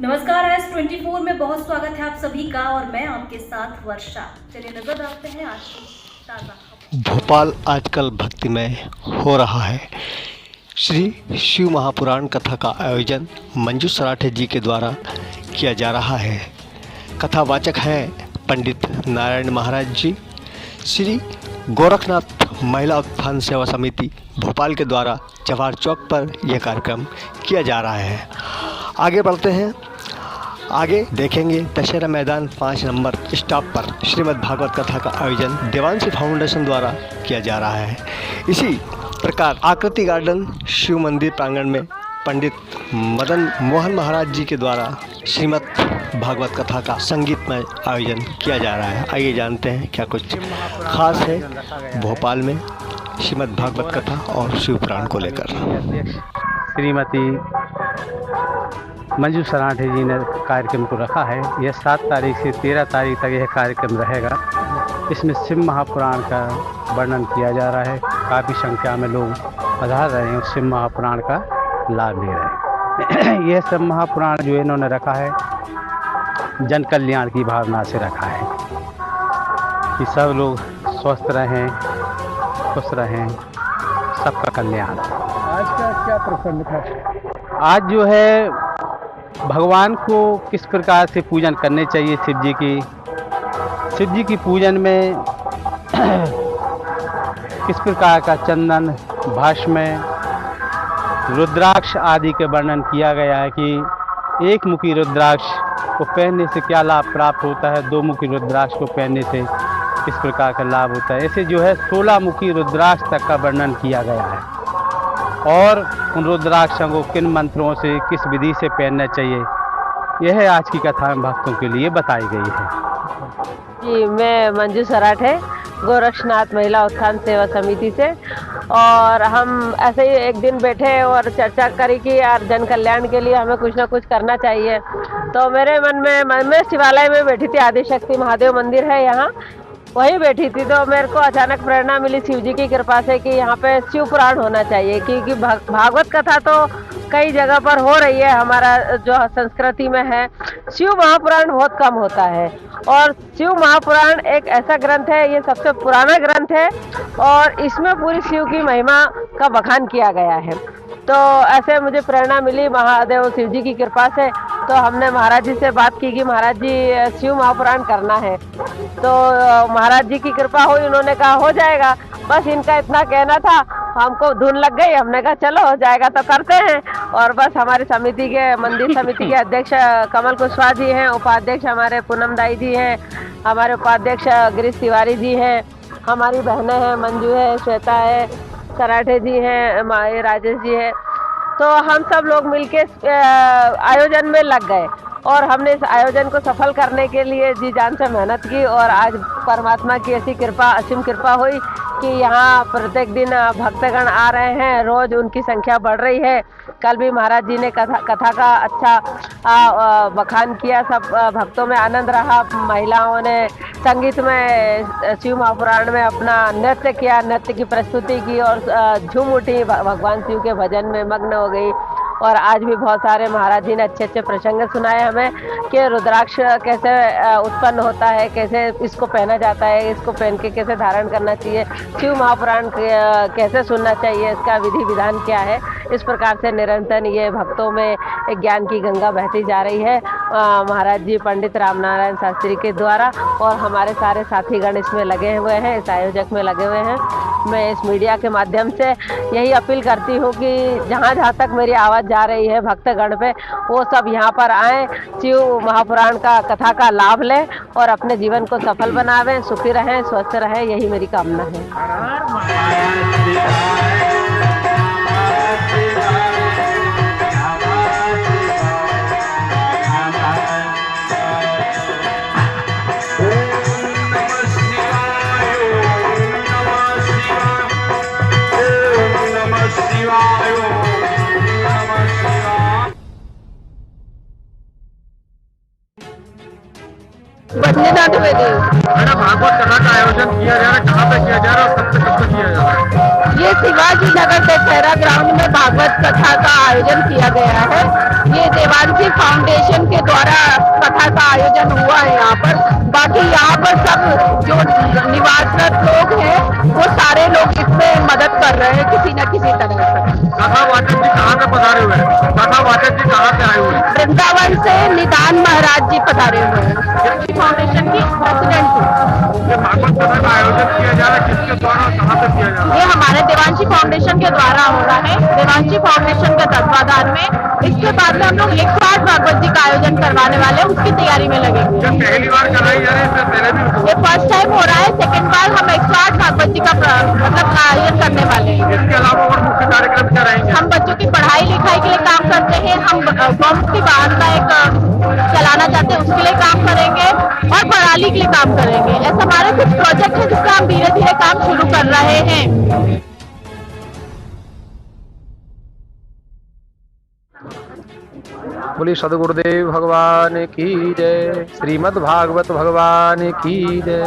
नमस्कार, S24 में बहुत स्वागत है आप सभी का और मैं आपके साथ वर्षा। चलिए नजर डालते हैं आज की ताज़ा खबर। भोपाल आजकल भक्तिमय हो रहा है। श्री शिव महापुराण कथा का आयोजन मंजू सराठे जी के द्वारा किया जा रहा है। कथावाचक हैं पंडित नारायण महाराज जी। श्री गोरखनाथ महिला उत्थान सेवा समिति भोपाल के द्वारा जवाहर चौक पर यह कार्यक्रम किया जा रहा है। आगे बढ़ते हैं, आगे देखेंगे दशहरा मैदान 5 नंबर स्टॉप पर श्रीमद् भागवत कथा का आयोजन देवांशी फाउंडेशन द्वारा किया जा रहा है। इसी प्रकार आकृति गार्डन शिव मंदिर प्रांगण में पंडित मदन मोहन महाराज जी के द्वारा श्रीमद् भागवत कथा का संगीतमय आयोजन किया जा रहा है। आइए जानते हैं क्या कुछ खास है भोपाल में श्रीमद् भागवत कथा और शिव पुराण को लेकर। श्रीमती मंजू सराठे जी ने कार्यक्रम को रखा है। यह 7 तारीख से 13 तारीख तक यह कार्यक्रम रहेगा। इसमें शिव महापुराण का वर्णन किया जा रहा है। काफ़ी संख्या में लोग पधार रहे हैं, शिव महापुराण का लाभ ले रहे हैं। यह शिव महापुराण जो इन्होंने रखा है जन कल्याण की भावना से रखा है कि सब लोग स्वस्थ रहें, खुश रहें, सबका कल्याण। आज का क्या प्रसंग था? आज जो है भगवान को किस प्रकार से पूजन करने चाहिए। शिव जी की पूजन में किस प्रकार का चंदन, भस्म, रुद्राक्ष आदि के वर्णन किया गया है कि एक मुखी रुद्राक्ष को पहनने से क्या लाभ प्राप्त होता है, 2 मुखी रुद्राक्ष को पहनने से किस प्रकार का लाभ होता है। ऐसे जो है 16 मुखी रुद्राक्ष तक का वर्णन किया गया है और उन रुद्राक्षों को किन मंत्रों से किस विधि से पहनना चाहिए, यह आज की कथा भक्तों के लिए बताई गई है। जी, मैं मंजू सराठे गोरखनाथ महिला उत्थान सेवा समिति से, और हम ऐसे ही एक दिन बैठे और चर्चा करी कि यार जन कल्याण के लिए हमें कुछ ना कुछ करना चाहिए। तो मेरे मन में मैं शिवालय में बैठी थी, आदिशक्ति महादेव मंदिर है यहाँ, वहीं बैठी थी। तो मेरे को अचानक प्रेरणा मिली शिव जी की कृपा से कि यहाँ पे शिव पुराण होना चाहिए, क्योंकि भागवत कथा तो कई जगह पर हो रही है, हमारा जो संस्कृति में है। शिव महापुराण बहुत कम होता है और शिव महापुराण एक ऐसा ग्रंथ है, ये सबसे पुराना ग्रंथ है और इसमें पूरी शिव की महिमा का बखान किया गया है। तो ऐसे मुझे प्रेरणा मिली महादेव शिव जी की कृपा से। तो हमने महाराज जी से बात की कि महाराज जी शिव महापुराण करना है। तो महाराज जी की कृपा हुई, उन्होंने कहा हो जाएगा। बस इनका इतना कहना था, हमको धुन लग गई, हमने कहा चलो हो जाएगा तो करते हैं। और बस हमारी समिति के मंदिर समिति के अध्यक्ष कमल कुशवाहा जी हैं, उपाध्यक्ष हमारे पूनम दाई जी हैं, हमारे उपाध्यक्ष गिरीश तिवारी जी हैं, हमारी बहनें हैं, मंजू है, श्वेता है, सराठे जी हैं, राजेश जी है। तो हम सब लोग मिलके आयोजन में लग गए और हमने इस आयोजन को सफल करने के लिए जी जान से मेहनत की। और आज परमात्मा की ऐसी कृपा, असीम कृपा हुई कि यहाँ प्रत्येक दिन भक्तगण आ रहे हैं, रोज उनकी संख्या बढ़ रही है। कल भी महाराज जी ने कथा का अच्छा बखान किया, सब भक्तों में आनंद रहा। महिलाओं ने संगीत में शिव महापुराण में अपना नृत्य किया, नृत्य की प्रस्तुति की और झूम उठी, भगवान शिव के भजन में मग्न हो गई। और आज भी बहुत सारे महाराज जी ने अच्छे अच्छे प्रसंग सुनाए हमें कि रुद्राक्ष कैसे उत्पन्न होता है, कैसे इसको पहना जाता है, इसको पहन के कैसे धारण करना चाहिए, शिव महापुराण कैसे सुनना चाहिए, इसका विधि विधान क्या है। इस प्रकार से निरंतर ये भक्तों में एक ज्ञान की गंगा बहती जा रही है महाराज जी पंडित रामनारायण शास्त्री के द्वारा। और हमारे सारे साथीगण इसमें लगे हुए हैं, इस आयोजक में लगे हुए हैं। मैं इस मीडिया के माध्यम से यही अपील करती हूँ कि जहाँ जहाँ तक मेरी आवाज़ जा रही है भक्तगण पे, वो सब यहाँ पर आएँ, शिव महापुराण का कथा का लाभ लें और अपने जीवन को सफल बनावें, सुखी रहें, स्वस्थ रहें, यही मेरी कामना है। बद्रीनाथ में गई। भागवत कथा का आयोजन किया जा रहा है, कहाँ पे किया जा रहा है और कब से किया जा रहा है? ये शिवाजी नगर दशहरा ग्राउंड में भागवत कथा का आयोजन किया गया है। ये देवांशी फाउंडेशन के द्वारा कथा का आयोजन हुआ है यहाँ पर। बाकी यहाँ पर सब जो निवासरत लोग हैं वो सारे लोग इसमें मदद कर रहे हैं किसी न किसी तरह से। कथावाचक जी कहाँ से पधारे हुए हैं? कथावाचक जी कहाँ से आए हुए हैं? वृंदावन से निदान महाराज जी पधारे हुए हैं, फाउंडेशन की प्रेसिडेंट हूँ। ये भागवत कथा का आयोजन किया जा रहा है, किसके द्वारा, कहाँ से किया जा रहा है? ये हमारे देवांशी फाउंडेशन के द्वारा हो रहा है, देवांशी फाउंडेशन के तत्वाधान में। इसके बाद में हम लोग 108 भागवत जी का आयोजन करवाने वाले हैं, उसकी तैयारी में लगेंगे। ये पहली बार कराई जा रही है, इससे पहले भी? ये फर्स्ट टाइम हो रहा है, सेकंड बार हम 108 भागवत जी का मतलब आयोजन करने वाले हैं। इसके अलावा और मुख्य कार्यक्रम क्या रहेंगे? हम बच्चों की पढ़ाई लिखाई के लिए काम करते हैं, हम गौमुक्ति वाहन का एक चलाना चाहते हैं, उसके लिए काम करेंगे और पढ़ाई के लिए काम करेंगे। ऐसा हमारे कुछ प्रोजेक्ट है जिसका हम धीरे धीरे काम शुरू कर रहे हैं। बोली सदगुरुदेव भगवान की जय, श्रीमद् भागवत भगवान की जय।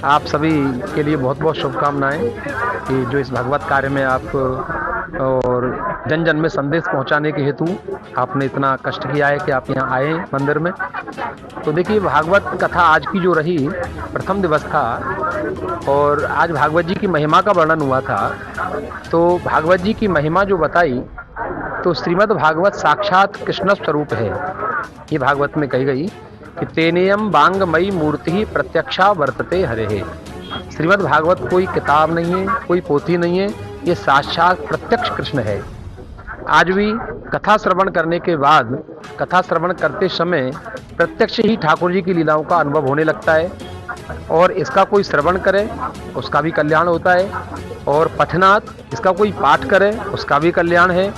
आप सभी के लिए बहुत बहुत शुभकामनाएं कि जो इस भागवत कार्य में आप और जन जन में संदेश पहुंचाने के हेतु आपने इतना कष्ट किया है कि आप यहाँ आए मंदिर में। तो देखिए, भागवत कथा आज की जो रही, प्रथम दिवस था और आज भागवत जी की महिमा का वर्णन हुआ था। तो भागवत जी की महिमा जो बताई, तो श्रीमद् भागवत साक्षात कृष्ण स्वरूप है। ये भागवत में कही गई कि तेनेयम बांगमयी मूर्ति प्रत्यक्षा वर्तते हरे। श्रीमद् भागवत कोई किताब नहीं है, कोई पोथी नहीं है, ये साक्षात प्रत्यक्ष कृष्ण है। आज भी कथा श्रवण करने के बाद, कथा श्रवण करते समय प्रत्यक्ष ही ठाकुर जी की लीलाओं का अनुभव होने लगता है और इसका कोई श्रवण करे उसका भी कल्याण होता है और पठनात् इसका कोई पाठ करे उसका भी कल्याण है।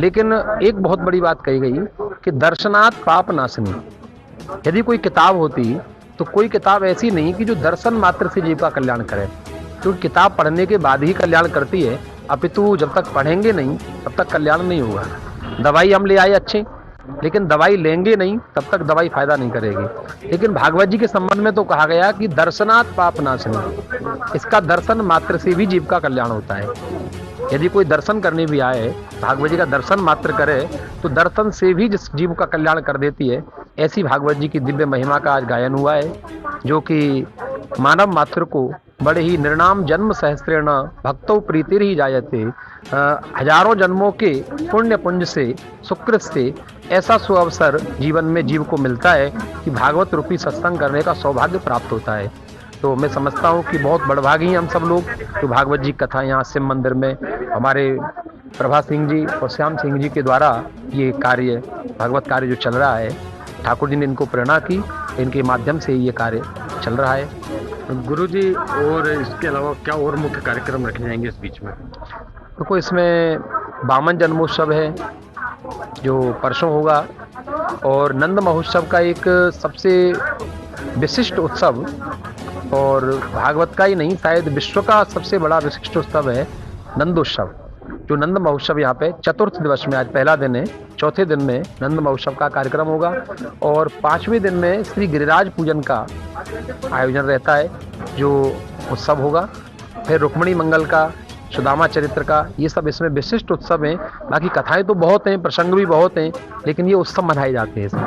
लेकिन एक बहुत बड़ी बात कही गई कि दर्शनात् पाप नाशनी। यदि कोई किताब होती तो कोई किताब ऐसी नहीं कि जो दर्शन मात्र से जीव का कल्याण करे, क्योंकि किताब पढ़ने के बाद ही कल्याण करती है, अपितु जब तक पढ़ेंगे नहीं तब तक कल्याण नहीं होगा। दवाई हम ले आए अच्छे, लेकिन दवाई लेंगे नहीं तब तक दवाई फायदा नहीं करेगी। लेकिन भागवत जी के संबंध में तो कहा गया कि दर्शनात् पाप नाशनी, इसका दर्शन मात्र से भी जीव का कल्याण होता है। यदि कोई दर्शन करने भी आए, भागवत जी का दर्शन मात्र करे तो दर्शन से भी जिस जीव का कल्याण कर देती है। ऐसी भागवत जी की दिव्य महिमा का आज गायन हुआ है, जो कि मानव मात्र को बड़े ही निर्णाम जन्म सहस्त्रेण भक्तों प्रीतिर ही जायते, हजारों जन्मों के पुण्य पुंज से, सुकृत से ऐसा सुअवसर जीवन में जीव को मिलता है कि भागवत रूपी सत्संग करने का सौभाग्य प्राप्त होता है। तो मैं समझता हूँ कि बहुत बड़भागी हैं हम सब लोग तो भागवत जी कथा यहाँ शिव मंदिर में हमारे प्रभा सिंह जी और श्याम सिंह जी के द्वारा ये कार्य, भागवत कार्य जो चल रहा है, ठाकुर जी ने इनको प्रेरणा की, इनके माध्यम से ये कार्य चल रहा है। गुरु जी, और इसके अलावा क्या और मुख्य कार्यक्रम रखे जाएंगे इस बीच में? देखो, इसमें वामन जन्मोत्सव है जो परसों होगा और नंद महोत्सव का एक सबसे विशिष्ट उत्सव, और भागवत का ही नहीं शायद विश्व का सबसे बड़ा विशिष्ट उत्सव है नंदोत्सव। जो नंद महोत्सव यहाँ पे चतुर्थ दिवस में, आज पहला दिन है, चौथे दिन में नंद महोत्सव का कार्यक्रम होगा और पांचवें दिन में श्री गिरिराज पूजन का आयोजन रहता है जो उत्सव होगा। फिर रुक्मिणी मंगल का, सुदामा चरित्र का, ये सब इसमें विशिष्ट उत्सव हैं। बाकी कथाएं तो बहुत हैं, प्रसंग भी बहुत हैं, लेकिन ये उत्सव मनाए जाते हैं इसमें।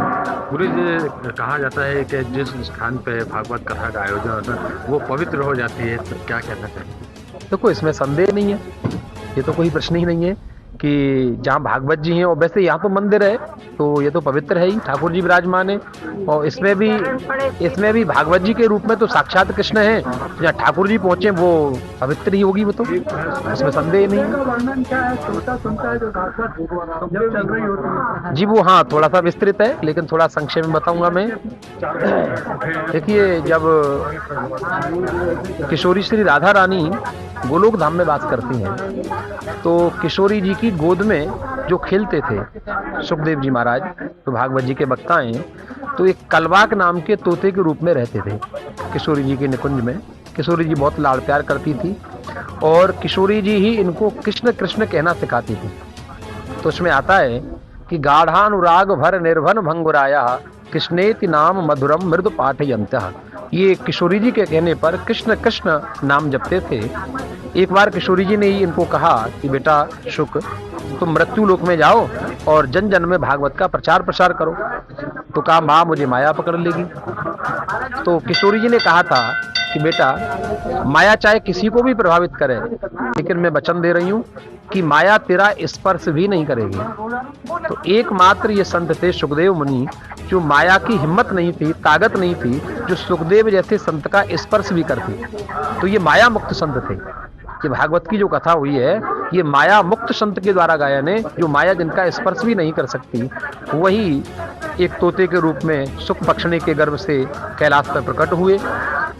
गुरु जी, कहा जाता है कि जिस स्थान पे भागवत कथा का आयोजन होता है वो पवित्र हो जाती है, तो क्या कहना चाहिए? देखो, इसमें संदेह नहीं है, ये तो कोई प्रश्न ही नहीं है कि जहाँ भागवत जी हैं, और वैसे यहाँ तो मंदिर है तो ये तो पवित्र है ही, ठाकुर जी विराजमान है और इसमें भी भागवत जी के रूप में तो साक्षात कृष्ण है। जहाँ ठाकुर जी पहुँचे वो पवित्र ही होगी, वो तो इसमें संदेह नहीं जी। वो हाँ, थोड़ा सा विस्तृत है, लेकिन थोड़ा संक्षेप में बताऊंगा मैं। देखिए, जब किशोरी श्री राधा रानी गोलोक धाम में वास करती हैं तो किशोरी जी की गोद में जो खेलते थे सुखदेव जी महाराज, तो भागवत जी के वक्ता हैं, तो एक कलवाक नाम के तोते के रूप में रहते थे किशोरी जी के निकुंज में। किशोरी जी बहुत लाड़ प्यार करती थी और किशोरी जी ही इनको कृष्ण कृष्ण कहना सिखाती थी। तो उसमें आता है कि गाढ़ानुराग भर निर्भन भंगुराया कृष्णेति नाम मधुरम मृदु पाठयंतः। ये किशोरी जी के कहने पर कृष्ण कृष्ण नाम जपते थे। एक बार किशोरी जी ने ही इनको कहा कि बेटा शुक, तुम मृत्यु लोक में जाओ और जन जन में भागवत का प्रचार प्रसार करो। तो कहा माँ मुझे माया पकड़ लेगी। तो किशोरी जी ने कहा था कि बेटा माया चाहे किसी को भी प्रभावित करे, लेकिन मैं वचन दे रही हूँ कि माया तेरा स्पर्श भी नहीं करेगी। तो एकमात्र ये संत थे सुखदेव मुनि, जो माया की हिम्मत नहीं थी, ताकत नहीं थी, जो सुखदेव जैसे संत का स्पर्श भी करते। तो ये माया मुक्त संत थे। ये भागवत की जो कथा हुई है, ये माया मुक्त संत के द्वारा गायन है, जो माया जिनका स्पर्श भी नहीं कर सकती। वही एक तोते के रूप में सुख बख्शने के गर्भ से कैलाश पर प्रकट हुए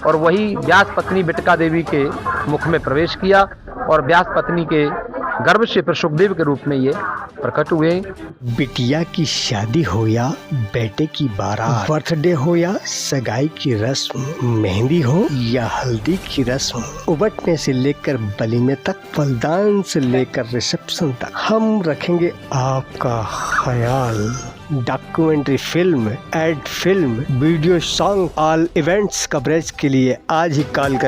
और वही व्यास पत्नी बिटका देवी के मुख में प्रवेश किया और व्यास पत्नी के गर्भ से फिर सुखदेव के रूप में ये प्रकट हुए। बिटिया की शादी हो या बेटे की बारात, बर्थडे हो या सगाई की रस्म, मेहंदी हो या हल्दी की रस्म, उबटने से लेकर वलीमे तक, फलदान से लेकर रिसेप्शन तक, हम रखेंगे आपका ख्याल। Documentary film, ad film, video, song, all events coverage के लिए आज ही कॉल कर